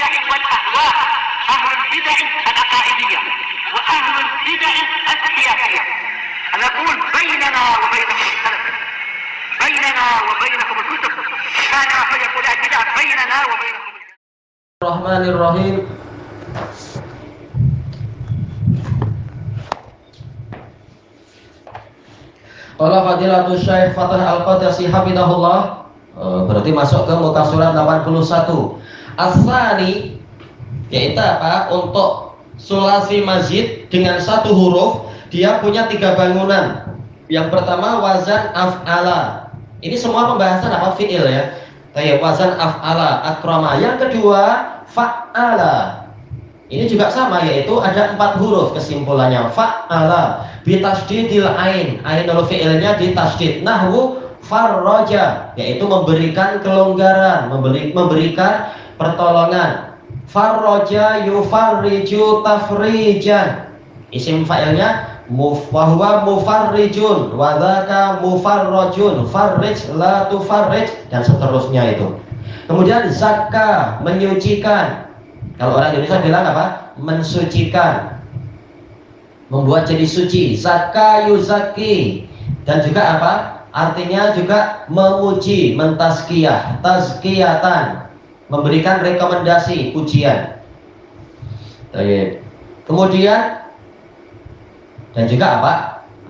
البدع والأهواء، أهل البدع العقائدية وأهل البدع السياسية. نقول بيننا وبينكم السلف، بيننا وبينكم الكتب، كان فيقول البدع بيننا وبينكم. الرحمن الرحيم. Qala Fadilatul Syekh Fatah Al-Qadasi hafizahullah. Berarti masuk ke muka surat 81. As-sani, yaitu apa? Untuk sulasi mazid dengan satu huruf, dia punya 3 bangunan. Yang pertama wazan af'ala. Ini semua pembahasan apa? Fi'il ya. Kayak wazan af'ala, akrama. Yang kedua fa'ala. Ini juga sama, yaitu ada 4 huruf kesimpulannya. Fa'ala bitasdidil ain. Ain kalau fi'ilnya ditasdid. Nahwu farroja, yaitu memberikan kelonggaran, memberikan pertolongan. Farroja yufarriju tafrijan. Isim fa'ilnya wahwa mufarrijun, wadhaka mufarrajun, farrij la tufarrij, dan seterusnya itu. Kemudian zakka, menyucikan. Kalau orang Indonesia bilang apa? Mensucikan, membuat jadi suci. Zakka yuzaki. Dan juga apa? Artinya juga memuji, mentazkiyah, tazkiyatan, memberikan rekomendasi, pujian. Kemudian dan juga apa?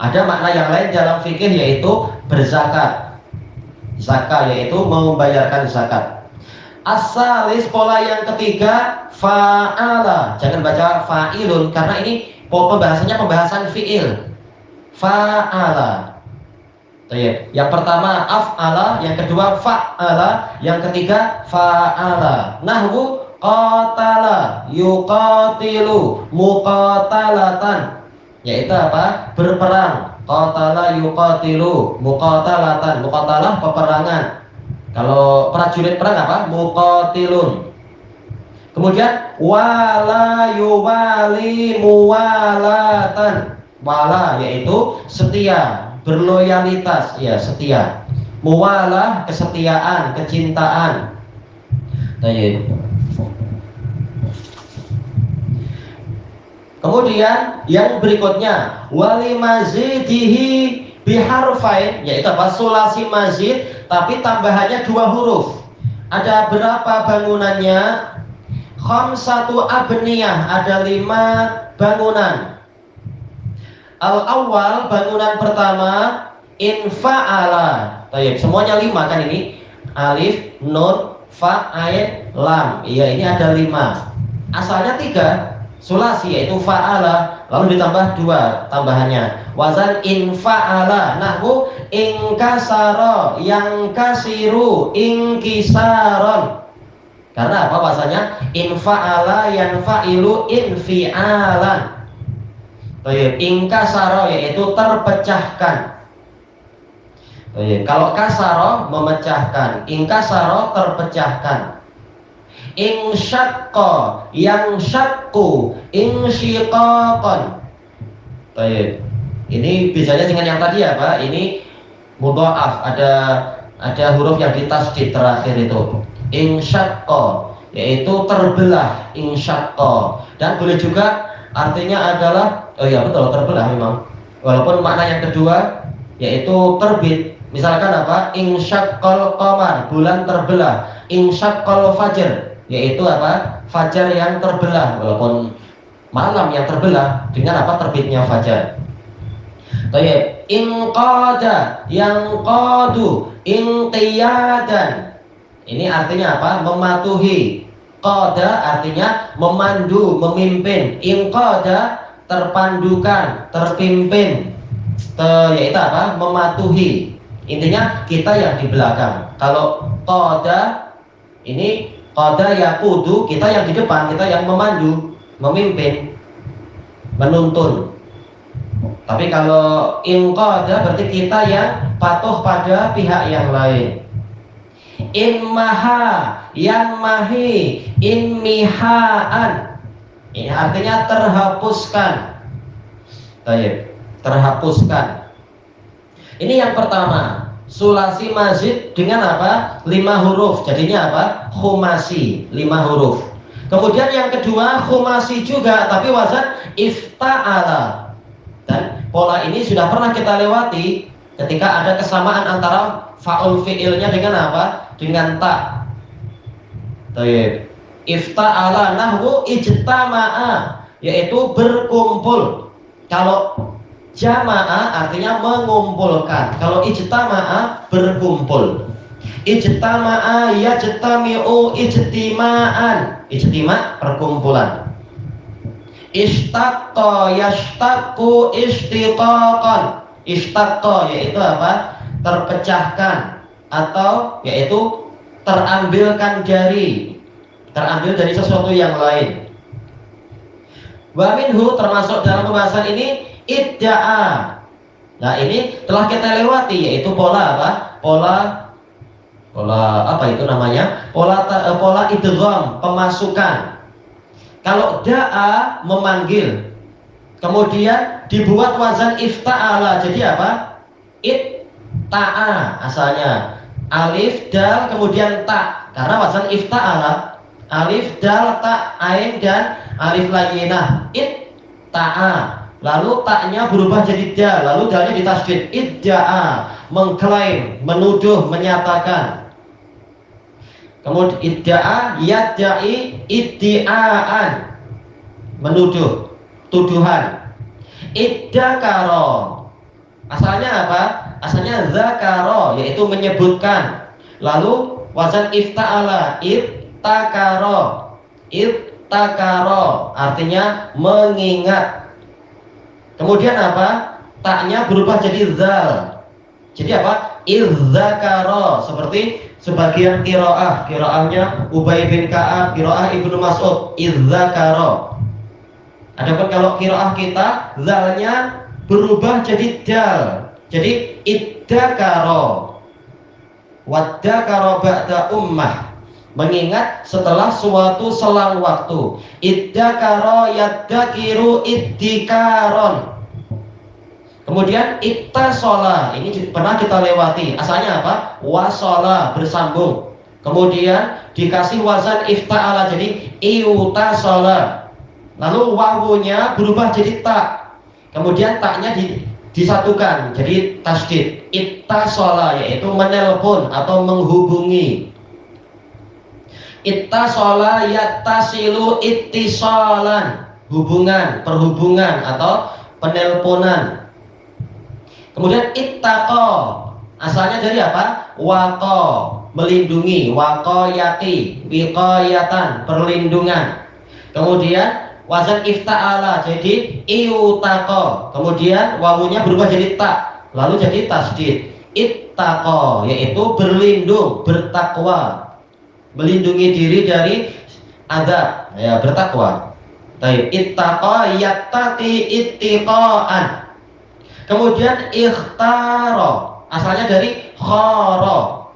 Ada makna yang lain dalam fikih, yaitu berzakat. Zakat yaitu membayarkan zakat. As-salis, pola yang ketiga fa'ala. Jangan baca fa'ilun karena ini pembahasannya pembahasan fi'il. Fa'ala. Yang pertama af'ala, yang kedua fa'ala, yang ketiga fa'ala. Nahwu qatala yuqatilu muqatalatan, yaitu apa? Berperang. Qatala yuqatilu muqatalatan. Muqatalah peperangan. Kalau prajurit perang apa? Muqatilun. Kemudian wala yuwali muwalatan. Wala yaitu setia, berloyalitas, ya setia. Muwalah kesetiaan, kecintaan. Kemudian yang berikutnya wali mazidihi biharfain, yaitu apa? Sulasi mazid tapi tambahannya 2 huruf. Ada berapa bangunannya? Khamsatu abniyah, ada 5 bangunan. Al-awwal, bangunan pertama infa'ala. Semuanya 5 kan ini? Alif, nun, fa, ain, lam. Iya, ini ada 5. Asalnya 3 sulasi, yaitu fa'ala, lalu ditambah 2 tambahannya. Wazan infa'ala, nahwu ingkasara, yang kasiru, ingkisaron. Karena apa bahasanya? Infa'ala yanfa'ilu infi'alan. Ingkasara yaitu terpecahkan. Kalau kasara memecahkan, ingkasara terpecahkan. Insyaqqa, yang syakku, insyiqaqan. Ini bedanya dengan yang tadi apa? Ini mudha'af, ada huruf yang ditasdid terakhir itu. Insyaqqa yaitu terbelah, insyaqqa. Dan boleh juga artinya adalah betul, terbelah memang. Walaupun makna yang kedua yaitu terbit. Misalkan apa? Insyaqqal qamar, bulan terbelah. Insyaqqal fajr, yaitu apa? Fajar yang terbelah, walaupun malam yang terbelah dengan apa? Terbitnya fajar. Inqada, yang qadu, inqiyadan. Ini artinya apa? Mematuhi. Qada artinya memandu, memimpin. Inqada terpandukan, terpimpin. Yaitu apa? Mematuhi. Intinya kita yang di belakang. Kalau qada ini qada yaqudu, kita yang di depan, kita yang memandu, memimpin, menuntun. Tapi kalau inqada berarti kita yang patuh pada pihak yang lain. Inmaha, yang mahi, inmihaan. Ini artinya terhapuskan. Terhapuskan. Ini yang pertama, sulasi mazid dengan apa? 5 huruf. Jadinya apa? Khumasi, 5 huruf. Kemudian yang kedua khumasi juga tapi wazan ifta'ala. Dan pola ini sudah pernah kita lewati ketika ada kesamaan antara fa'ul fi'ilnya dengan apa? Dengan ta. Baik. Ifta'ala nahwu ijtama'a, yaitu berkumpul. Kalau jama'a artinya mengumpulkan. Kalau ijtama'a berkumpul. Ijtama'a yajtami'u ijtima'an. Ijtima' perkumpulan. Ishtaqqa yashtaqu ishtiqaqan. Ishtaqqa yaitu apa? Terpecahkan atau yaitu terambilkan dari, terambil dari sesuatu yang lain. Wa minhu termasuk dalam pembahasan ini idda'a. Nah, ini telah kita lewati yaitu pola apa? Pola apa itu namanya? Pola idgham, pemasukan. Kalau da'a memanggil, kemudian dibuat wazan ifta'ala, jadi apa? Itta'a asalnya. Alif, dal, kemudian ta. Karena wazan ifta'ala, alif, dal, ta, ain, dan alif layyinah. Itta'a. Lalu taknya berubah jadi dal, lalu dalnya ditasydid. Idda'a, mengklaim, menuduh, menyatakan. Kemudian idda'a, yadda'i, iddi'aan, menuduh, tuduhan. Iddakaro, asalnya apa? Asalnya zakaro, yaitu menyebutkan. Lalu wazan ifta'ala, ibtakaro, artinya mengingat. Kemudian apa? Taknya berubah jadi zal. Jadi apa? Izzakaro, seperti sebagian qiraahnya Ubay bin Ka'ab, qiraah Ibnu Mas'ud, izzakaro. Adapun kalau qiraah kita, zalnya berubah jadi dal. Jadi iddakaro. Waddakaro ba'da ummah, mengingat setelah suatu selang waktu. Iddakaro yaddakiru iddikaron. Kemudian ittasola, ini pernah kita lewati. Asalnya apa? Wasola, bersambung. Kemudian dikasih wazan ifta'ala, jadi iutasola. Lalu wawunya berubah jadi ta. Kemudian taknya disatukan jadi tasydid. Ittasola, yaitu menelpon atau menghubungi. Ittasola yattasilu ittisolan, hubungan, perhubungan atau penelponan. Kemudian ittaqo, asalnya dari apa? Waqo, melindungi, waqayati, wiqayatan, perlindungan. Kemudian wazan ifta'ala jadi iutaqo. Kemudian wawunya berubah jadi ta, lalu jadi tasydid. Ittaqo, yaitu berlindung, bertakwa, melindungi diri dari azab, ya, bertakwa. Baik, ittaqa yattaqi ittiqaan. Kemudian ikhtaro, asalnya dari khara.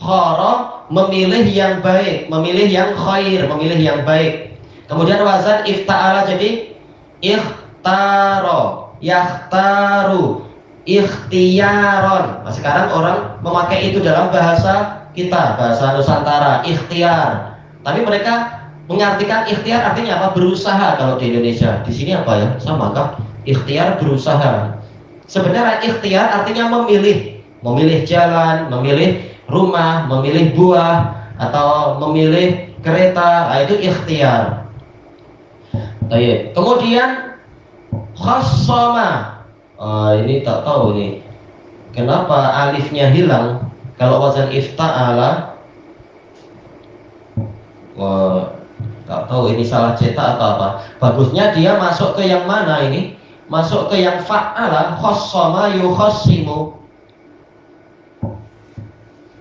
Khara, memilih yang baik, memilih yang khair, memilih yang baik. Kemudian wazan ifta'ala jadi ikhtaro, yakhtaru, ikhtiyaron. Nah, sekarang orang memakai itu dalam bahasa kita, bahasa Nusantara, ikhtiar. Tapi mereka mengartikan ikhtiar artinya apa? Berusaha kalau di Indonesia. Di sini apa ya? Sama kah? Ikhtiar berusaha. Sebenarnya ikhtiar artinya memilih, memilih jalan, memilih rumah, memilih buah, atau memilih kereta. Nah, itu ikhtiar. Baik. Kemudian khassama. Ini tak tahu ini kenapa alifnya hilang kalau wazan ifta'ala. Tak tahu ini salah cetak atau apa. Bagusnya dia masuk ke yang mana ini? Masuk ke yang fa'ala, khassama yukhassimu.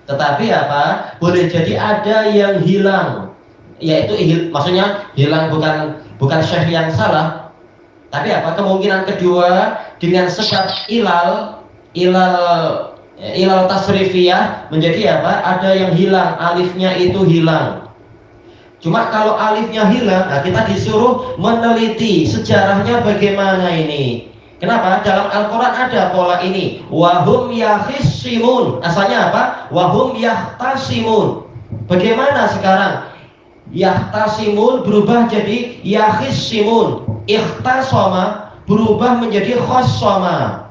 Tetapi apa? Boleh jadi ada yang hilang, yaitu maksudnya hilang bukan syekh yang salah, tapi apa? Kemungkinan kedua dengan sebab ilal tasrifiyah menjadi apa? Ada yang hilang, alifnya itu hilang. Cuma kalau alifnya hilang, nah kita disuruh meneliti sejarahnya bagaimana ini. Kenapa? Dalam Al-Quran ada pola ini. Wahum yakhisimun. Asalnya apa? Wahum yahtasimun. Bagaimana sekarang? Yahtasimun berubah jadi yakhisimun. Ikhtasama berubah menjadi khossama.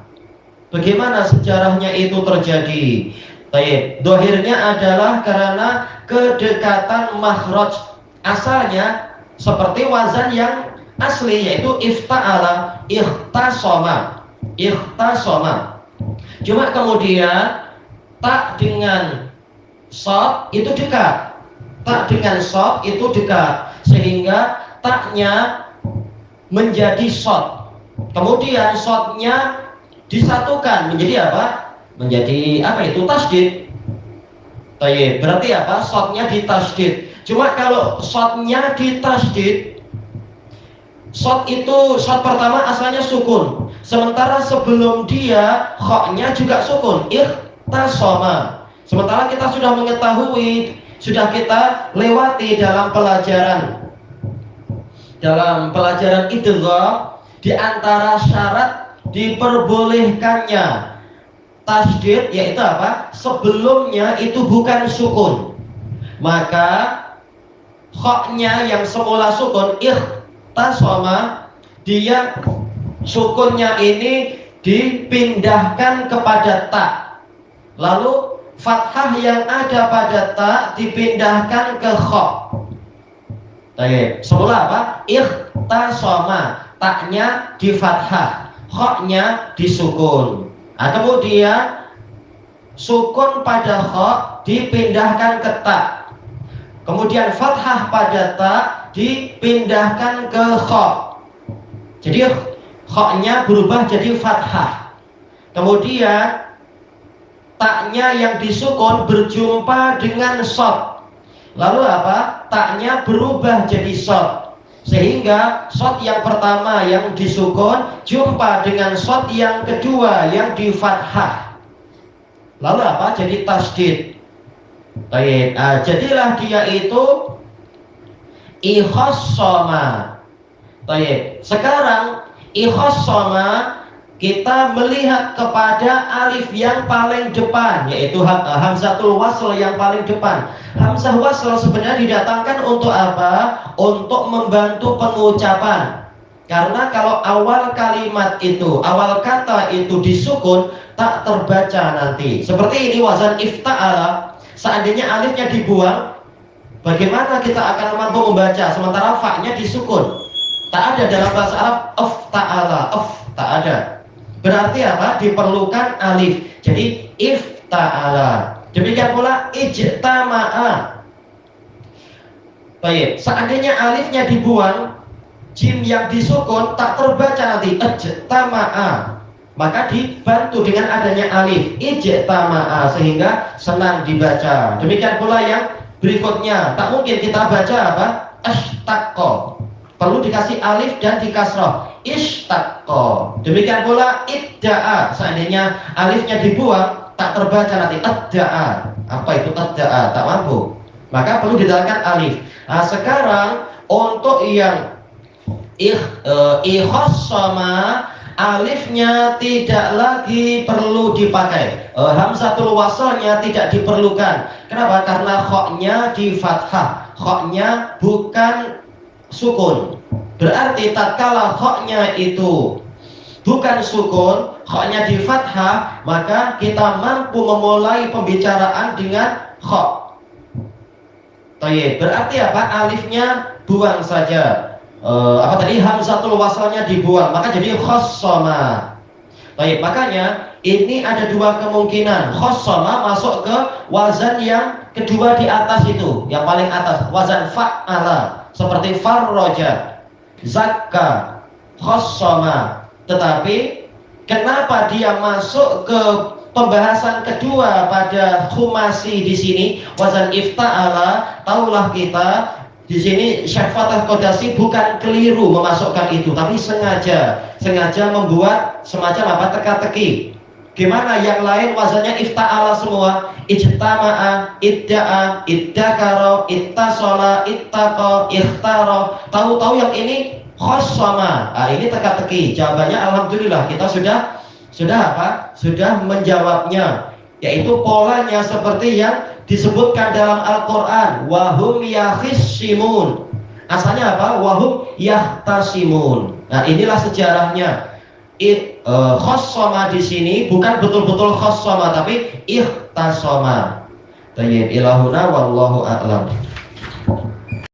Bagaimana sejarahnya itu terjadi? Baik, dohirnya adalah karena kedekatan makhraj. Asalnya seperti wazan yang asli, yaitu ifta'ala, ikhtasama, ikhtasama. Cuma kemudian tak dengan shad itu dekat, tak dengan shad itu dekat, sehingga taknya menjadi shad. Kemudian shadnya disatukan menjadi apa? Menjadi apa itu? Tasdid. Baik, berarti apa? Shadnya ditasdid. Cuma kalau shadnya ditasdid, shad itu shad pertama asalnya sukun, sementara sebelum dia khoknya juga sukun, ikhtasama. Sementara kita sudah mengetahui, sudah kita lewati dalam pelajaran idgham, di antara syarat diperbolehkannya tasdid yaitu apa? Sebelumnya itu bukan sukun. Maka khoknya yang semula sukun, ikhtasama, dia sukunnya ini dipindahkan kepada ta. Lalu fathah yang ada pada ta dipindahkan ke khok. Baik, semula apa? Ikhtasama, taknya di fathah, khoknya disukun. Nah, kemudian sukun pada khok dipindahkan ke ta. Kemudian fathah pada ta dipindahkan ke khok. Jadi khoknya berubah jadi fathah. Kemudian taknya yang disukun berjumpa dengan shad. Lalu apa? Taknya berubah jadi shad. Sehingga shad yang pertama yang disukun jumpa dengan shad yang kedua yang di fathah. Lalu apa? Jadi tasdid. Baik, jadilah dia itu ikhassama. Baik, sekarang ikhassama kita melihat kepada alif yang paling depan, yaitu hamzatul wasl yang paling depan. Hamzah wasl sebenarnya didatangkan untuk apa? Untuk membantu pengucapan. Karena kalau awal kalimat itu, awal kata itu disukun, tak terbaca nanti. Seperti ini wazan ifta'ala. Seandainya alifnya dibuang, bagaimana kita akan mampu membaca sementara fa-nya disukun? Tak ada dalam bahasa Arab ifta'ala, tak ada. Berarti apa? Diperlukan alif. Jadi ifta'ala. Demikian pula ijtama'a. Baik, seandainya alifnya dibuang, jim yang disukun tak terbaca nanti ijtama'a. Maka dibantu dengan adanya alif ijtama'a sehingga senang dibaca. Demikian pula yang berikutnya, tak mungkin kita baca apa? Ashtaqqa. Perlu dikasih alif dan dikasroh. Ishtaqqa. Demikian pula idda'a. Seandainya alifnya dibuang tak terbaca nanti adda'a. Apa itu adda'a? Tak mampu. Maka perlu ditambahkan alif. Nah, sekarang untuk yang ikhassama, alifnya tidak lagi perlu dipakai, hamzatul wasalnya tidak diperlukan. Kenapa? Karena khoknya di fathah, khoknya bukan sukun. Berarti tatkala khoknya itu bukan sukun, khoknya di fathah, maka kita mampu memulai pembicaraan dengan khok. Berarti apa? Alifnya buang saja. Apa tadi, hamzatul wasalnya dibuang, maka jadi khossama. Baik, makanya ini ada dua kemungkinan. Khossama masuk ke wazan yang kedua di atas itu, yang paling atas, wazan fa'ala, seperti farroja, zakka, khossama. Tetapi kenapa dia masuk ke pembahasan kedua pada khumasi di sini, wazan ifta'ala? Taulah kita di sini Syekh Fathah Qodasi bukan keliru memasukkan itu, tapi sengaja membuat semacam apa, teka-teki. Gimana yang lain wazannya ifta'ala semua, ijtama'a, idda'a, iddakaro, ittasala, ittaqa, ikhtaro. Tahu-tahu yang ini khossama. Ini teka-teki. Jawabannya alhamdulillah kita sudah apa? Sudah menjawabnya, yaitu polanya seperti yang disebutkan dalam Al-Quran wahum yakhisimun. Asalnya apa? Wahum yahtasimun. Nah, inilah sejarahnya. Khossoma di sini bukan betul-betul khossoma, tapi ikhtasoma. Tayyib, ilahuna wallahu a'lam.